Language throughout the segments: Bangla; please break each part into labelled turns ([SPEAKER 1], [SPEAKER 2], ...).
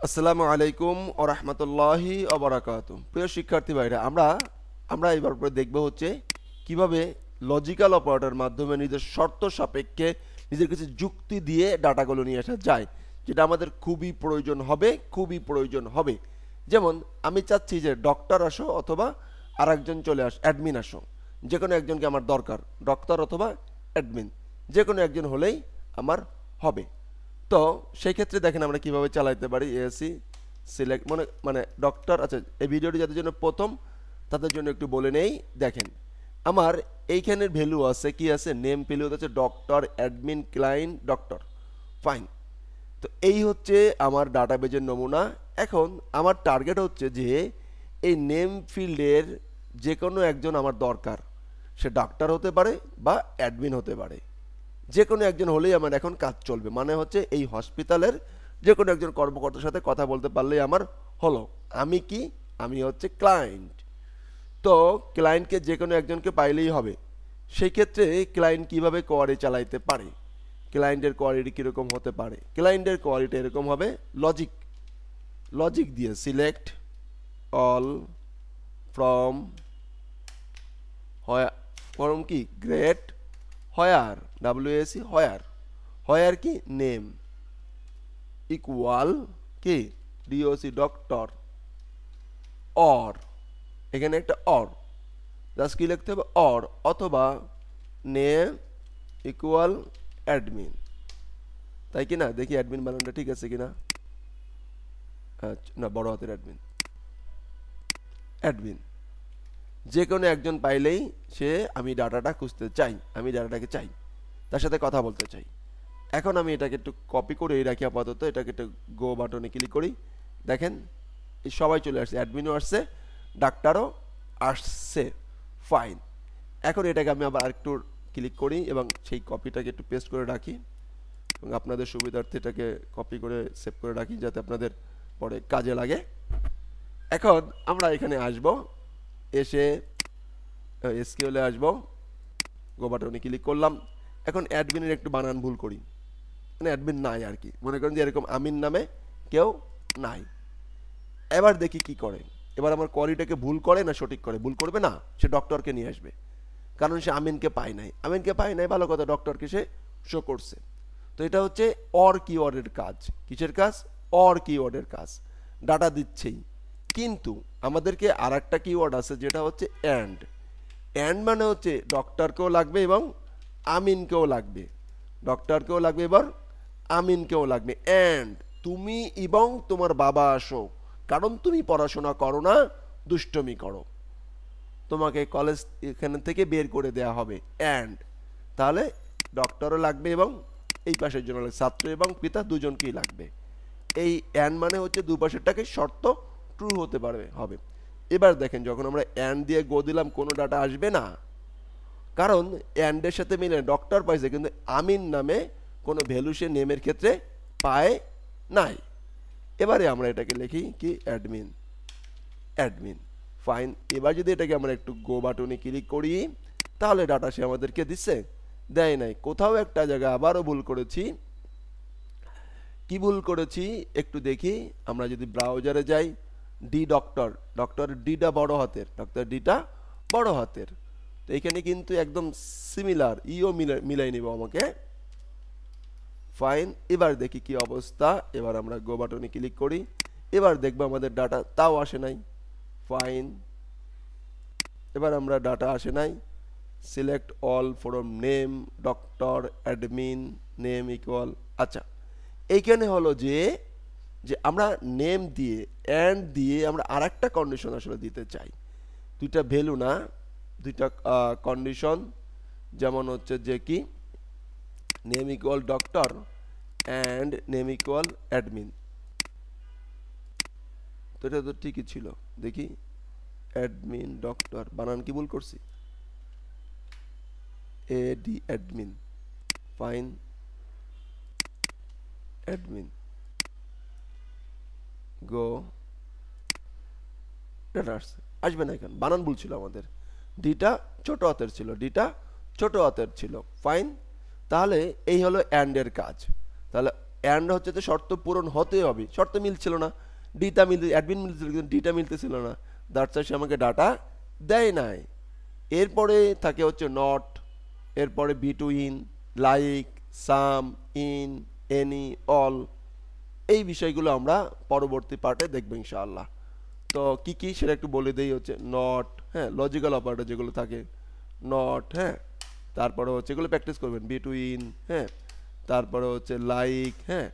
[SPEAKER 1] আসসালামু আলাইকুম ওয়া রাহমাতুল্লাহি ওয়া বারাকাতুহু। প্রিয় শিক্ষার্থী ভাইরা, আমরা এবার পরে দেখব হচ্ছে কিভাবে লজিক্যাল অপারেটর মাধ্যমে নিজের শর্ত সাপেক্ষে নিজের কিছু যুক্তি দিয়ে ডাটাগুলো নিয়ে আসা যায়, যেটা আমাদের খুবই প্রয়োজন হবে। যেমন আমি চাচ্ছি যে ডক্টর আসো অথবা আরেকজন চলে অ্যাডমিন আসো, যে কোনো একজনকে আমার দরকার, ডক্টর অথবা অ্যাডমিন, যে কোনো একজন হলেই আমার হবে। তো সেই ক্ষেত্রে দেখেন আমরা কিভাবে চালাতে পারি। এসি সিলেক্ট মানে ডক্টর। আচ্ছা, এই ভিডিওটি যাদের জন্য প্রথম তাদের জন্য একটু বলে নেই। দেখেন আমার এইখানের ভ্যালু আছে, কি আছে, নেম ভ্যালু আছে doctor, admin, client, doctor. Fine. তো এই হচ্ছে আমার ডাটাবেজের নমুনা। এখন আমার টার্গেট হচ্ছে যে এই নেম ফিল্ডের যে কোনো একজন আমার দরকার, সে ডাক্তার হতে পারে বা অ্যাডমিন হতে পারে, যে কোনো একজন হলেই আমার এখন কাজ চলবে। মানে হচ্ছে এই হসপিটালের যে কোনো একজন কর্মকর্তার সাথে কথা বলতে পারলেই আমার হলো। আমি কি, আমি হচ্ছে ক্লায়েন্ট। তো ক্লায়েন্টকে যে কোনো একজনকে পাইলেই হবে। সেই ক্ষেত্রে ক্লায়েন্ট কিভাবে কোয়ারি চালাইতে পারে, ক্লায়েন্টের কোয়ারিটি কীরকম হতে পারে, ক্লায়েন্টের কোয়ারিটি এরকম হবে, লজিক দিয়ে সিলেক্ট অল ফ্রম ফর্ম কি গ্রেট হোয়ার, WAC হোয়ার কি নেম ইকুয়াল কি DOC ডক্টর, অর এখানে একটা অর, জাস্ট কি লিখতে হবে অর, অথবা নেম ইকুয়াল অ্যাডমিন। তাই কি না? দেখি অ্যাডমিন বানানটা ঠিক আছে কিনা। আচ্ছা, না, বড় হাতের অ্যাডমিন যে কোনো একজন পাইলেই সে, আমি ডাটাটা খুঁজতে চাই, আমি ডাটাটাকে চাই, তার সাথে কথা বলতে চাই। এখন আমি এটাকে একটু কপি করে রাখি আপাতত, এটাকে একটু গো বাটনে ক্লিক করি। দেখেন এই সবাই চলে আসছে, অ্যাডমিনও আসছে, ডাক্তারও আসছে। ফাইন। এখন এটাকে আমি আবার একটু ক্লিক করি এবং সেই কপিটাকে একটু পেস্ট করে রাখি এবং আপনাদের সুবিধার্থে এটাকে কপি করে সেভ করে রাখি যাতে আপনাদের পরে কাজে লাগে। এখন আমরা এখানে আসব, এসে এসকিউএলে আসব, গো বাটনে ক্লিক করলাম। এখন অ্যাডমিনের একটু বানান ভুল করি, মানে অ্যাডমিন নাই আর কি, মনে করেন যে এরকম আমিন নামে কেউ নাই। এবার দেখি কি করে। এবার আমার কোয়ারিটাকে ভুল করে না সঠিক করে? ভুল করবে না, সে ডক্টরকে নিয়ে আসবে, কারণ সে আমিনকে পায় নাই, ভালো কথা, ডক্টরকে সে শো করছে। তো এটা হচ্ছে অর কিওয়ার্ডের কাজ। কিসের কাজ? অর কিওয়ার্ডের কাজ। ডাটা দিচ্ছেই, কিন্তু আমাদেরকে আর একটা কিওয়ার্ড আছে যেটা হচ্ছে অ্যান্ড মানে হচ্ছে ডক্টরকেও লাগবে এবং আমিনকেও লাগবে, আমিনকেও লাগবে। অ্যান্ড তুমি এবং তোমার বাবা আসো, কারণ তুমি পড়াশোনা করো না, দুষ্টমি করো, তোমাকে কলেজ এখান থেকে বের করে দেয়া হবে। অ্যান্ড তাহলে ডক্টরও লাগবে এবং এই পাশের জন্য ছাত্র এবং পিতা দুজনকেই লাগবে। এই অ্যান্ড মানে হচ্ছে দুপাশেরটাকে শর্ত ট্রু হতে হবে। এবার দেখেন যখন আমরা অ্যান্ড দিয়ে গো দিলাম কোনো ডাটা আসবে না, কারণ অ্যান্ডের সাথে মিলে ডক্টর পাইছে, কিন্তু আমিন নামে কোনো ভ্যালু সে নেমের ক্ষেত্রে পায় নাই। এবারে আমরা এটাকে লিখি কি অ্যাডমিন। ফাইন। এবার যদি এটাকে আমরা একটু গো বাটনে ক্লিক করি, তাহলে ডাটা সে আমাদেরকে দিচ্ছে, দেয় নাই। কোথাও একটা জায়গায় আবারও ভুল করেছি। কি ভুল করেছি একটু দেখি। আমরা যদি ব্রাউজারে যাই, ডক্টর ডিটা বড় হাতের, তো এখানে কিন্তু একদম সিমিলার, মিলাই নিব আমাকে। ফাইন। এবার দেখি কি অবস্থা। এবার আমরা গো বাটনে ক্লিক করি, এবার দেখবো আমাদের ডাটা, তাও আসে নাই। ফাইন। এবার আমরা ডাটা আসে নাই। Select all from name doctor admin name equal. আচ্ছা, এইখানে হলো যে আমরা নেম দিয়ে অ্যান্ড দিয়ে আমরা আর একটা কন্ডিশন আসলে দিতে চাই, দুইটা ভ্যালু না, দুইটা কন্ডিশন। যেমন হচ্ছে যে কি name equal doctor and name equal admin. তো এটা তো ঠিকই ছিল। দেখি অ্যাডমিন ডক্টর, বানান কি ভুল করছি? এডি অ্যাডমিন। ফাইন। অ্যাডমিন গো, ডাটা আসবে না, এখন বানান ভুল ছিল আমাদের, ডিটা ছোট হাতের ছিল। ফাইন। তাহলে এই হলো অ্যান্ডের কাজ। তাহলে অ্যান্ড হচ্ছে তো শর্ত পূরণ হতে হবে, শর্ত মিলছিল না, ডিটা মিলতে অ্যাডমিন মিলছিল কিন্তু ডিটা মিলতেছিল না, দ্যাটস সে আমাকে ডাটা দেয় নাই। এরপরে থাকে হচ্ছে নট, এরপরে between, like, some, in, any, all. এই বিষয়গুলো আমরা পরবর্তী পার্টে দেখবো ইনশাআল্লাহ। তো কি কি সেটা একটু বলে দেই। হচ্ছে নট, হ্যাঁ, লজিক্যাল অপারেটর যেগুলো থাকে, নট, হ্যাঁ, তারপরে হচ্ছে এগুলো প্র্যাকটিস করবেন, বিটুইন, হ্যাঁ, তারপরে হচ্ছে লাইক, হ্যাঁ,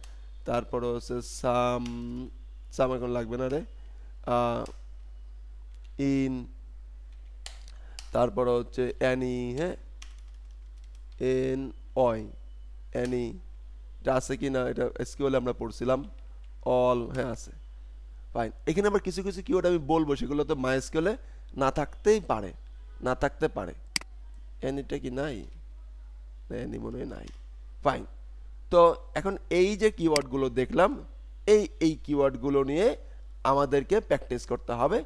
[SPEAKER 1] তারপরে হচ্ছে সাম, সাম এখন লাগবে না রে, ইন, তারপরে হচ্ছে অ্যানি, হ্যাঁ, এন, অয়, অ্যানি, এটা আছে কি না, এটা এসকিউএল আমরা পড়ছিলাম, অল, হ্যাঁ আছে, ফাইন। এখানে আবার কিছু কিছু কিওয়ার্ড আমি বলবো, সেগুলো তো মাইস্কুলে না থাকতেই পারে, না থাকতে পারে। অ্যানিটা কি নাই, না অ্যানি মনে হয় নাই, ফাইন। তো এখন এই যে কিওয়ার্ডগুলো দেখলাম, এই কিওয়ার্ডগুলো নিয়ে আমাদেরকে প্র্যাকটিস করতে হবে।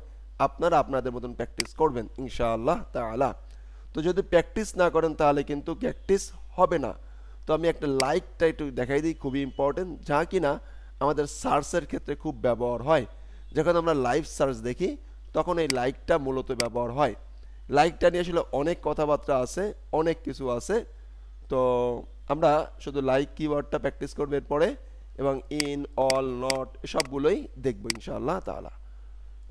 [SPEAKER 1] আপনারা আপনাদের মতন প্র্যাকটিস করবেন ইনশাআল্লাহ তাআলা। তো যদি প্র্যাকটিস না করেন তাহলে কিন্তু প্র্যাকটিস হবে না। তো আমি একটা লাইকটা একটু দেখাই দিই, খুবই ইম্পর্টেন্ট, যা কিনা আমাদের সার্চের ক্ষেত্রে খুব ব্যবহার হয়। যখন আমরা লাইভ সার্চ দেখি তখন এই লাইকটা মূলত ব্যবহার হয়। লাইকটা নিয়ে আসলে অনেক কথাবার্তা আছে, অনেক কিছু আছে। তো আমরা শুধু লাইক কিওয়ার্ডটা প্র্যাকটিস করবো এরপরে, এবং ইন, অল, নট সবগুলোই দেখবো ইনশাআল্লাহ তাআলা।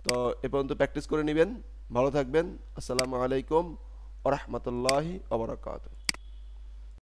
[SPEAKER 1] তো এ পর্যন্ত প্র্যাকটিস করে নেবেন। ভালো থাকবেন। আসসালামু আলাইকুম ওয়া রাহমাতুল্লাহি ওয়া বারাকাতুহু।